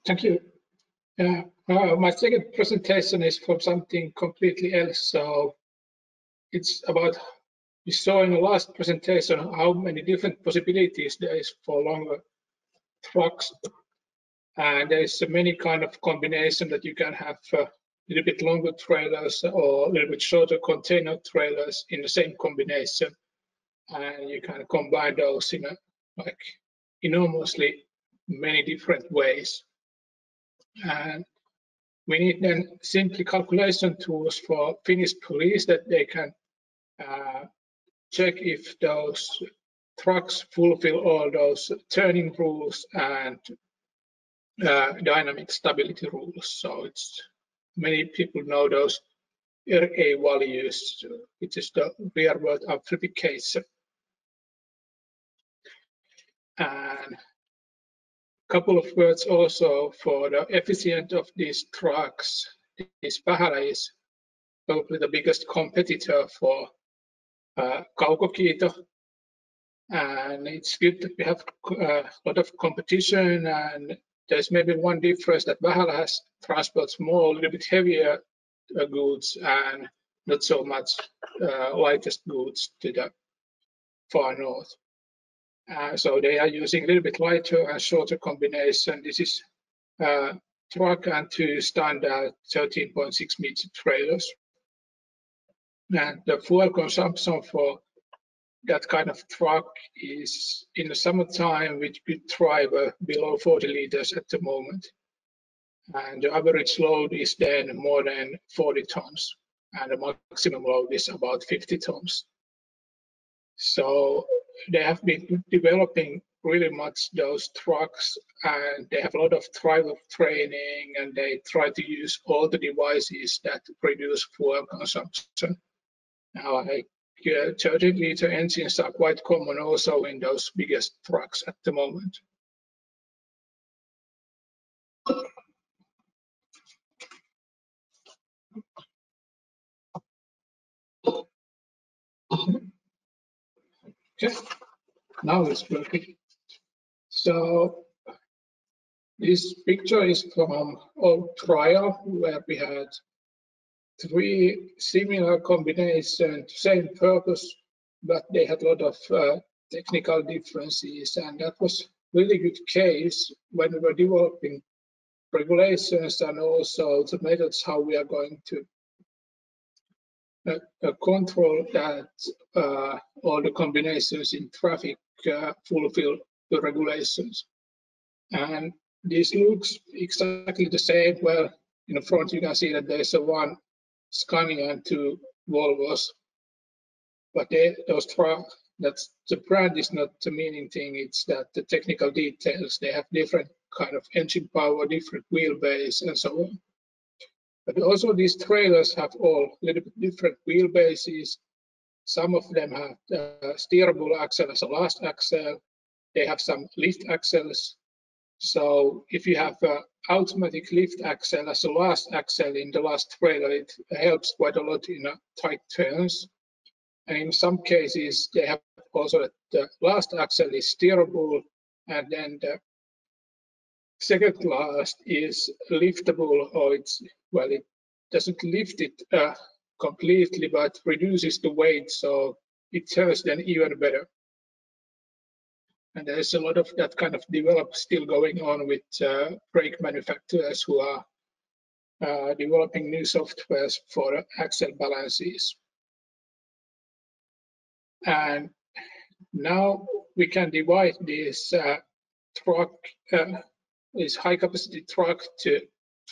Thank you. My second presentation is from something completely else. So it's about, we saw in the last presentation how many different possibilities there is for longer trucks. And there is many kind of combination that you can have a little bit longer trailers or a little bit shorter container trailers in the same combination. And you can combine those in like enormously many different ways. And we need then simply calculation tools for Finnish police that they can check if those trucks fulfill all those turning rules and dynamic stability rules. So it's many people know those RA values, which is the rear world amplification. And a couple of words also for the efficiency of these trucks. This Vähälä is probably the biggest competitor for Kaukokiito, and it's good that we have a lot of competition. And there's maybe one difference that Vähälä has transports more, a little bit heavier goods and not so much lightest goods to the far north. So they are using a little bit lighter and shorter combination. This is truck and two standard 13.6 meter trailers. And the fuel consumption for that kind of truck is in the summertime with good driver below 40 liters at the moment. And the average load is then more than 40 tons. And the maximum load is about 50 tons. So they have been developing really much those trucks, and they have a lot of driver training, and they try to use all the devices that reduce fuel consumption. Now, 30-liter engines are quite common also in those biggest trucks at the moment. Okay, now it's working. So this picture is from our trial where we had 3 similar combinations, same purpose, but they had a lot of technical differences, and that was really good case when we were developing regulations and also the methods how we are going to control that all the combinations in traffic fulfill the regulations. And this looks exactly the same. Well, in the front you can see that there's a one Scania and 2 Volvos, but those trucks, that's the brand is not the meaning thing. It's that the technical details, they have different kind of engine power, different wheelbase, and so on. But also these trailers have all a little bit different wheelbases. Some of them have steerable axle as a last axle. They have some lift axles. So if you have an automatic lift axle as a last axle in the last trailer, it helps quite a lot in tight turns. And in some cases, they have also that the last axle is steerable, and then the second last is liftable, or it's, well, it doesn't lift it completely, but reduces the weight, so it turns then even better. And there's a lot of that kind of develop still going on with brake manufacturers who are developing new softwares for axle balances. And now we can divide this truck, this high capacity truck, to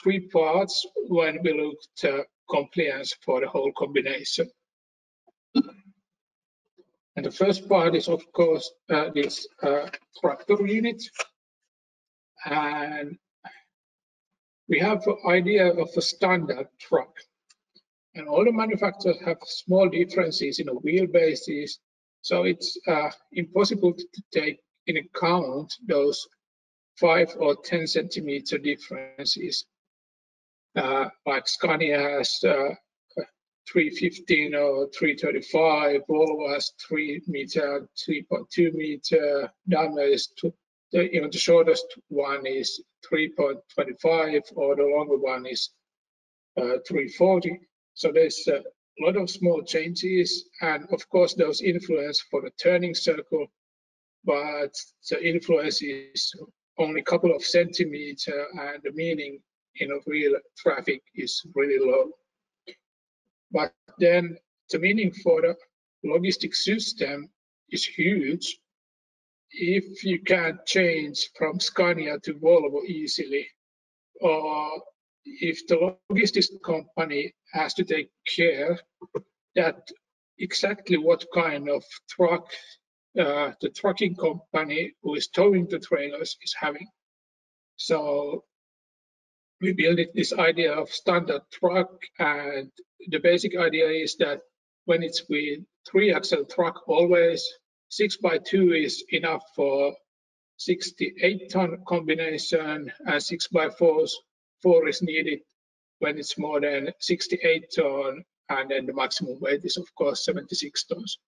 3 parts when we look at compliance for the whole combination. And the first part is, of course, this tractor unit. And we have an idea of a standard truck. And all the manufacturers have small differences in the wheelbases. So it's impossible to take in account those 5 or 10 centimeter differences. Like Scania has 315 or 335, Volvo has 3 meter, 3.2 meter, Daimler is even the shortest one is 3.25, or the longer one is 340. So there's a lot of small changes, and of course those influence for the turning circle, but the influence is only a couple of centimeters, and the meaning in a real traffic is really low. But then the meaning for the logistic system is huge. If you can't change from Scania to Volvo easily, or if the logistics company has to take care that exactly what kind of truck the trucking company who is towing the trailers is having. So we built this idea of standard truck, and the basic idea is that when it's with 3-axle truck, always 6x2 is enough for 68-ton combination, and 6x4 is needed when it's more than 68 ton, and then the maximum weight is of course 76 tons.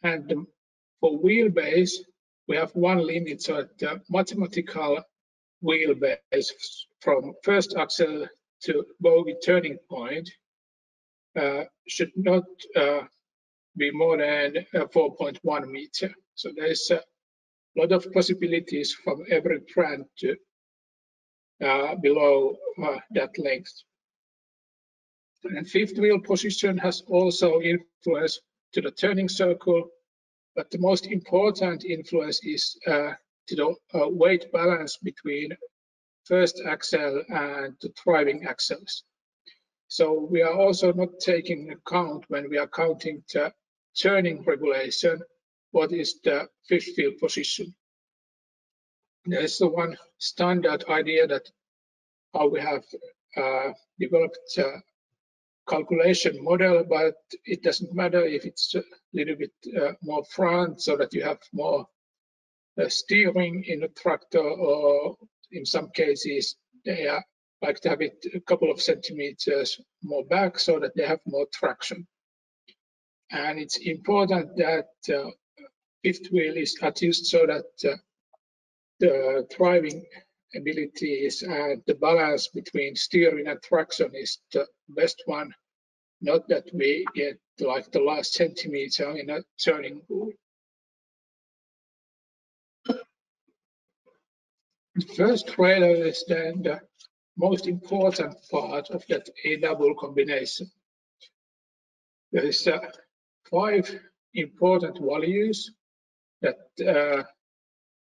And for wheelbase, we have one limit, so the mathematical wheelbase from first axle to bogie turning point should not be more than 4.1 meter. So there's a lot of possibilities from every brand to below that length. And fifth wheel position has also influence to the turning circle, but the most important influence is to the weight balance between first axle and the driving axles. So we are also not taking account when we are counting the turning regulation, what is the fifth wheel position. There's the one standard idea that how we have developed a calculation model, but it doesn't matter if it's a little bit more front, so that you have more steering in a tractor, or in some cases they like to have it a couple of centimeters more back so that they have more traction. And it's important that fifth wheel is adjusted so that the driving abilities and the balance between steering and traction is the best one, not that we get like the last centimeter in a turning rule. The first trailer is then the most important part of that A-double combination. There is 5 important values that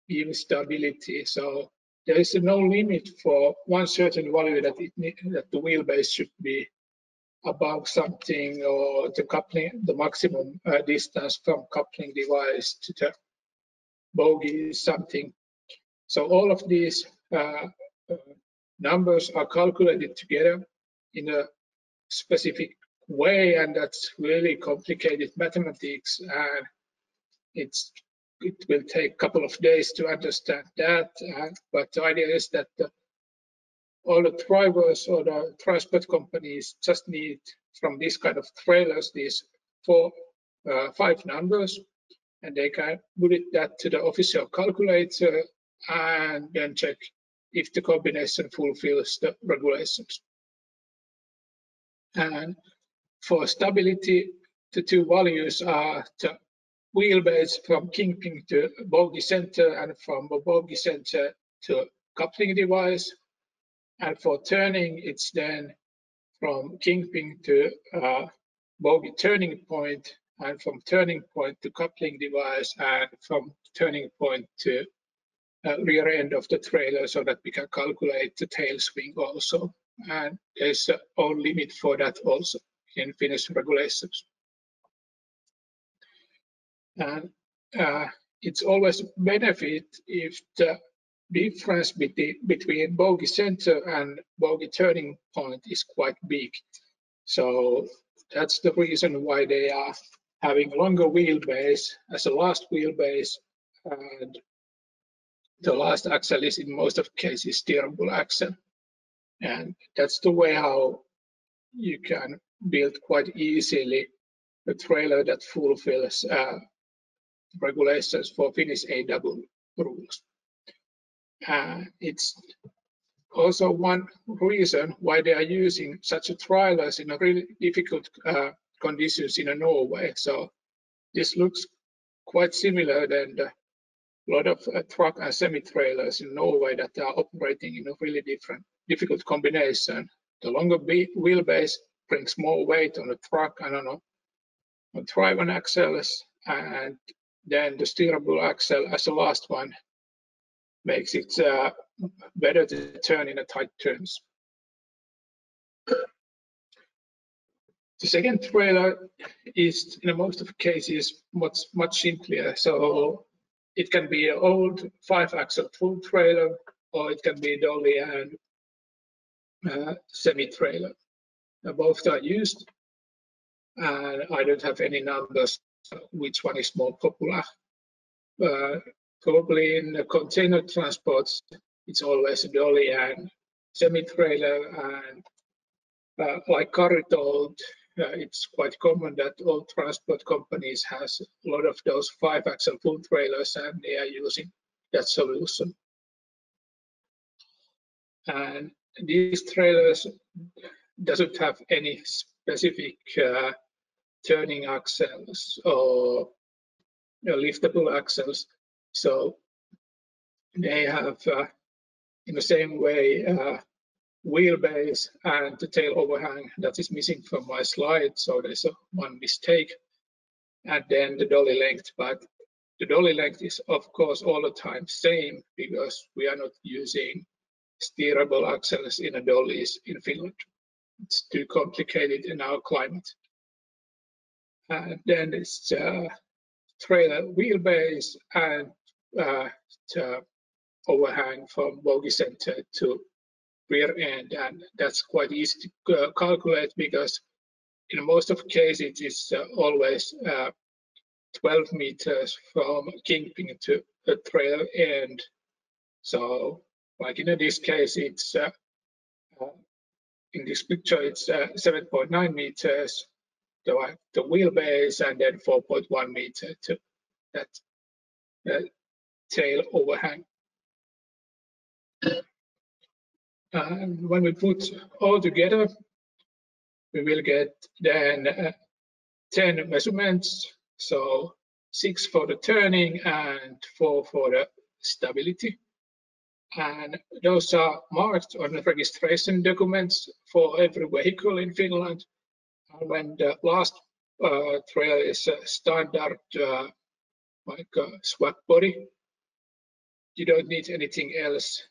give stability. So there is no limit for one certain value that the wheelbase should be above something, or the maximum distance from coupling device to the bogie is something. So all of these numbers are calculated together in a specific way, and that's really complicated mathematics, and it will take a couple of days to understand that. But the idea is that all the drivers or the transport companies just need from these kind of trailers these 5 numbers, and they can put that to the official calculator and then check if the combination fulfills the regulations. And for stability, the 2 values are the wheelbase from kingpin to bogie center, and from the bogie center to coupling device. And for turning, it's then from kingpin to bogie turning point, and from turning point to coupling device, and from turning point to rear end of the trailer, so that we can calculate the tail swing also. And there's a own limit for that also in Finnish regulations. And it's always a benefit if the difference between bogie center and bogie turning point is quite big. So that's the reason why they are having longer wheelbase as a last wheelbase, and the last axle is in most of cases steerable axle. And that's the way how you can build quite easily a trailer that fulfills regulations for Finnish A-double rules. It's also one reason why they are using such a trailers in a really difficult conditions in Norway. So this looks quite similar than a lot of truck and semi-trailers in Norway that are operating in a really difficult combination. The longer wheelbase brings more weight on the truck and on drive axles, and then the steerable axle as the last one makes it better to turn in a tight turns. The second trailer is, in most of cases, much simpler. So it can be an old 5-axle full trailer, or it can be dolly and semi-trailer. Both are used, and I don't have any numbers which one is more popular. Probably in the container transports, it's always a dolly and semi-trailer, and like Kari told, it's quite common that all transport companies has a lot of those 5-axle full trailers, and they are using that solution. And these trailers doesn't have any specific turning axles or liftable axles, so they have in the same way wheelbase and the tail overhang that is missing from my slide, so there's one mistake, and then the dolly length. But the dolly length is of course all the time same, because we are not using steerable axles in a dollies in Finland. It's too complicated in our climate. And then it's trailer wheelbase and the overhang from bogie center to rear end, and that's quite easy to calculate, because in most of cases it's always 12 meters from kingpin to the trailer end. So like in this case, it's in this picture it's 7.9 meters to the wheelbase, and then 4.1 meter to that tail overhang. And when we put all together, we will get then 10 measurements, so 6 for the turning and 4 for the stability. And those are marked on the registration documents for every vehicle in Finland. And when the last trailer is a standard like a swap body, you don't need anything else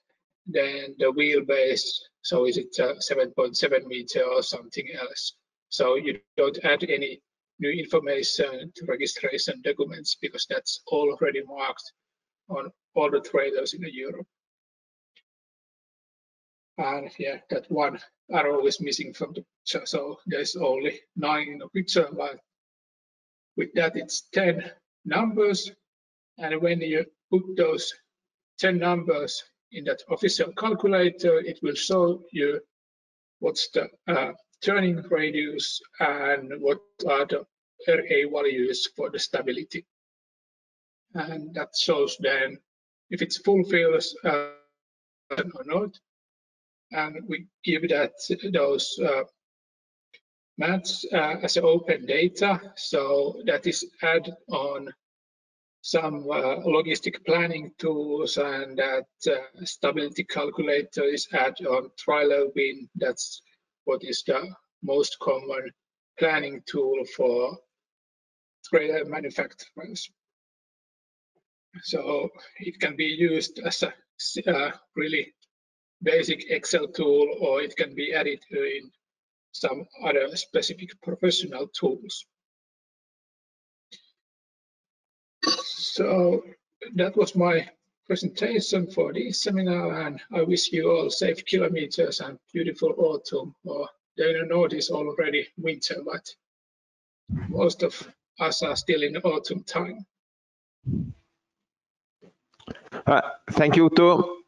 than the wheelbase. So is it 7.7 meter or something else? So you don't add any new information to registration documents, because that's already marked on all the trailers in Europe. And yeah, that one arrow is missing from the picture, so there's only 9 in the picture, but with that it's 10 numbers. And when you put those 10 numbers in that official calculator, it will show you what's the turning radius and what are the RA values for the stability. And that shows then if it fulfills or not. And we give that those maths as open data, so that is added on some logistic planning tools, and that stability calculator is added on trailer bin. That's what is the most common planning tool for trailer manufacturers. So it can be used as a really basic Excel tool, or it can be added in some other specific professional tools. So that was my presentation for this seminar, and I wish you all safe kilometers and beautiful autumn, or in the north is already winter, but most of us are still in autumn time. Thank you, Otto.